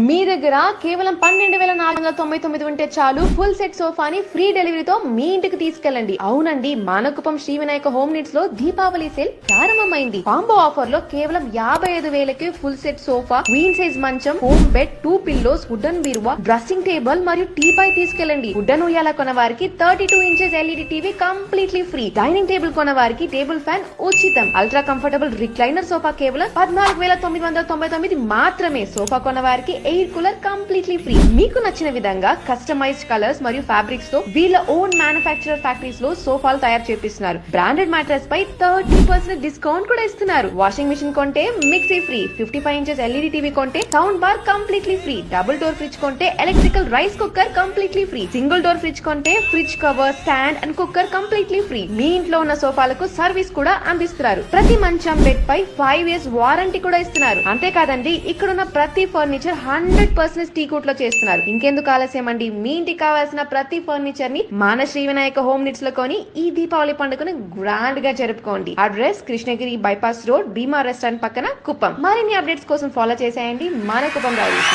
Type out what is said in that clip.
మీ దగ్గర కేవలం 12,499 ఉంటే చాలు ఫుల్ సెట్ సోఫాని ఫ్రీ డెలివరీతో మీ ఇంటికి తీసుకెళ్ళండి. అవునండి, మానకుప్పం శ్రీ వినాయక హోమ్ నీడ్స్ లో దీపావళి సేల్ ప్రారంభమైంది. కాంబో ఆఫర్ లో కేవలం 55,000కి full set sofa, queen size మంచం, హోమ్ బెడ్, 2 పిల్లోస్, వుడెన్ బీరువా, డ్రెస్సింగ్ టేబుల్ మరియు టీపై తీసుకెళ్ళండి. వుడెన్ ఉయ్యాల కొన్న వారికి 32 inches LED TV completely free. Dining table కొన్న వారికి టేబుల్ ఫ్యాన్ ఉచితం. అల్ట్రా కంఫర్టబుల్ రిక్లైనర్ సోఫా కేవలం 14,999 మాత్రమే. సోఫా కొన్న వారికి ఎయిర్ కూలర్ కంప్లీట్లీ ఫ్రీ. మీకు నచ్చిన విధంగా కస్టమైజ్డ్ కలర్స్ మరియు ఫ్యాబ్రిక్స్ తో వీళ్ళ ఓన్ మ్యానుఫ్యాక్చరర్ ఫ్యాక్టరీస్ లో సోఫాలు తయారు చేపిస్తున్నారు. బ్రాండెడ్ మ్యాట్రెస్ పై 30% డిస్కౌంట్ కూడా ఇస్తున్నారు. వాషింగ్ మిషన్ కొంటే mixie free. 55 inches LED TV కొంటే sound bar completely free. Double door fridge కొంటే electrical rice cooker completely free. Single door fridge కొంటే fridge cover, stand and cooker completely free. మీ ఇంట్లో ఉన్న సోఫాలకు service కూడా అందిస్తున్నారు. ప్రతి మంచం బెడ్ పై 5 ఇయర్స్ వారంటీ కూడా ఇస్తున్నారు. అంతేకాదండి, ఇక్కడున్న ప్రతి ఫర్నిచర్ 100% టీకూట్ లో చేస్తున్నారు. ఇంకెందుకు ఆలస్యం అండి, మీ ఇంటికి కావాల్సిన ప్రతి ఫర్నిచర్ ని మన శ్రీ వినాయక హోమ్ నీడ్స్ లో కొని ఈ దీపావళి పండుగను గ్రాండ్ గా జరుపుకోండి. అడ్రస్ కృష్ణగిరి బైపాస్ రోడ్, భీమా రెస్టారెంట్ పక్కన, కుప్పం. మరిన్ని అప్డేట్స్ కోసం ఫాలో చేసేయండి మన కుప్పం డైరీస్.